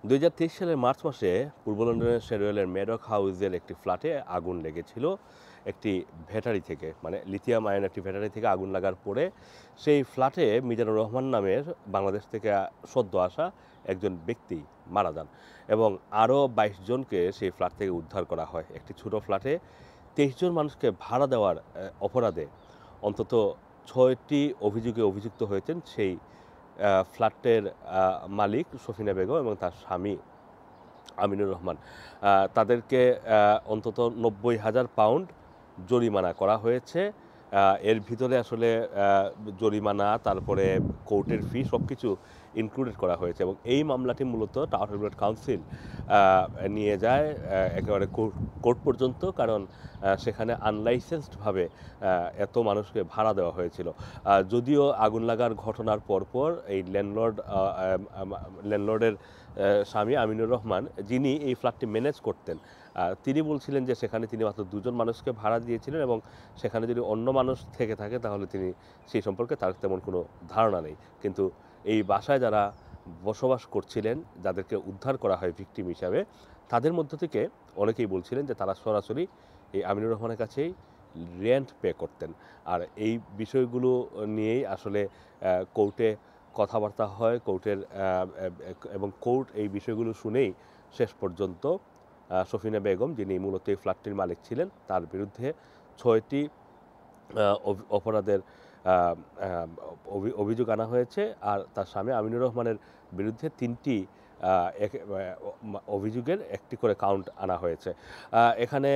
২০২৩ সালের মার্চ মাসে পূর্ব লন্ডনের শেরওয়েলের মেডক হাউসের একটি ফ্ল্যাটে আগুন লেগেছিল একটি ব্যাটারি থেকে, মানে লিথিয়াম আয়ন একটি ব্যাটারি থেকে আগুন লাগার পরে সেই ফ্ল্যাটে মিজানুর রহমান নামের বাংলাদেশ থেকে সদ্য আসা একজন ব্যক্তি মারা যান এবং আরও ২২ জনকে সেই ফ্ল্যাট থেকে উদ্ধার করা হয়। একটি ছোট ফ্ল্যাটে ২৩ জন মানুষকে ভাড়া দেওয়ার অপরাধে অন্তত ৬টি অভিযোগে অভিযুক্ত হয়েছেন সেই ফ্ল্যাটের মালিক সফিনা বেগম এবং তার স্বামী আমিনুর রহমান। তাদেরকে অন্তত ৯০,০০০ পাউন্ড জরিমানা করা হয়েছে। এর ভিতরে আসলে জরিমানা, তারপরে কোর্টের ফি সবকিছু ইনক্লুডেড করা হয়েছে এবং এই মামলাটি মূলত টাওয়ার হ্যামলেট কাউন্সিল নিয়ে যায় একেবারে কোর্ট পর্যন্ত, কারণ সেখানে আনলাইসেন্সডভাবে এত মানুষকে ভাড়া দেওয়া হয়েছিল। যদিও আগুন লাগার ঘটনার পরপর এই ল্যান্ডলর্ডের স্বামী আমিনুর রহমান, যিনি এই ফ্ল্যাটটি ম্যানেজ করতেন, তিনি বলছিলেন যে সেখানে তিনি মাত্র ২ জন মানুষকে ভাড়া দিয়েছিলেন এবং সেখানে যদি অন্য মানুষ থেকে থাকে তাহলে তিনি সেই সম্পর্কে তার তেমন কোনো ধারণা নেই। কিন্তু এই বাসায় যারা বসবাস করছিলেন, যাদেরকে উদ্ধার করা হয় ভিকটিম হিসাবে, তাদের মধ্য থেকে অনেকেই বলছিলেন যে তারা সরাসরি এই আমিনুর রহমানের কাছেই রেন্ট পে করতেন। আর এই বিষয়গুলো নিয়েই আসলে কোর্টে কথাবার্তা হয়, কোর্টের এবং কোর্ট এই বিষয়গুলো শুনেই শেষ পর্যন্ত সফিনা বেগম, যিনি মূলত এই ফ্ল্যাটটির মালিক ছিলেন, তার বিরুদ্ধে ৬টি অপরাধের অভিযোগ আনা হয়েছে। আর তার স্বামী আমিনুর রহমানের বিরুদ্ধে ৩টি অভিযোগের একটি করে কাউন্ট আনা হয়েছে। এখানে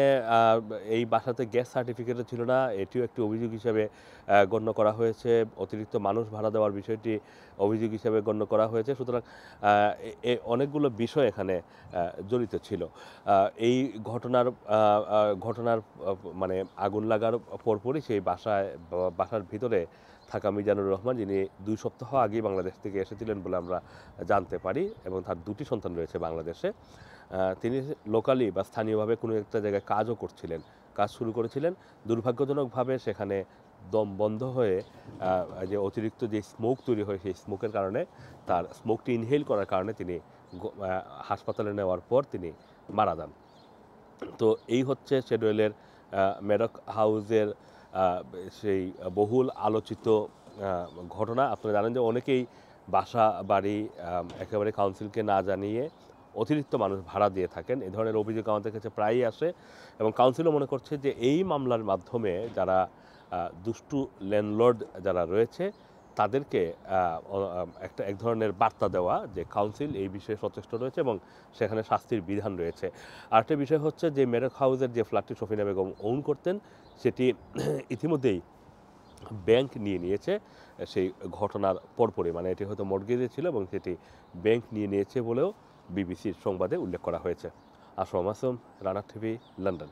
এই বাসাতে গ্যাস সার্টিফিকেটও ছিল না, এটিও একটি অভিযোগ হিসেবে গণ্য করা হয়েছে। অতিরিক্ত মানুষ ভাড়া দেওয়ার বিষয়টি অভিযোগ হিসেবে গণ্য করা হয়েছে। সুতরাং অনেকগুলো বিষয় এখানে জড়িত ছিল। এই ঘটনার মানে আগুন লাগার পরপরই সেই বাসার ভিতরে থাকা মিজানুর রহমান, যিনি ২ সপ্তাহ আগেই বাংলাদেশ থেকে এসেছিলেন বলে আমরা জানতে পারি এবং তার ২টি সন্তান রয়েছে বাংলাদেশে, তিনি লোকালি বা স্থানীয়ভাবে কোনো একটা জায়গায় কাজ শুরু করেছিলেন। দুর্ভাগ্যজনকভাবে সেখানে দম বন্ধ হয়ে যে অতিরিক্ত যে স্মোক তৈরি হয়, সেই স্মোকের কারণে, তার স্মোকটি ইনহেল করার কারণে তিনি হাসপাতালে নেওয়ার পর তিনি মারা যান। তো এই হচ্ছে শেরওয়েলের মেডক হাউসের সেই বহুল আলোচিত ঘটনা। আপনারা জানেন যে অনেকেই বাসা বাড়ি একেবারে কাউন্সিলকে না জানিয়ে অতিরিক্ত মানুষ ভাড়া দিয়ে থাকেন। এ ধরনের অভিযোগ আমাদের কাছে প্রায়ই আসে এবং কাউন্সিলও মনে করছে যে এই মামলার মাধ্যমে যারা দুষ্টু ল্যান্ডলর্ড যারা রয়েছে, তাদেরকে এক ধরনের বার্তা দেওয়া যে কাউন্সিল এই বিষয়ে সচেষ্ট রয়েছে এবং সেখানে শাস্তির বিধান রয়েছে। আরেকটা বিষয় হচ্ছে যে মেডক হাউসের যে ফ্ল্যাটটি সফিনা বেগম ওন করতেন, সেটি ইতিমধ্যেই ব্যাংক নিয়ে নিয়েছে সেই ঘটনার পরপরই, মানে এটি হয়তো মর্গেজে ছিল এবং সেটি ব্যাংক নিয়ে নিয়েছে বলেও বিবিসির সংবাদে উল্লেখ করা হয়েছে। Assam Masum, Rana TV, London.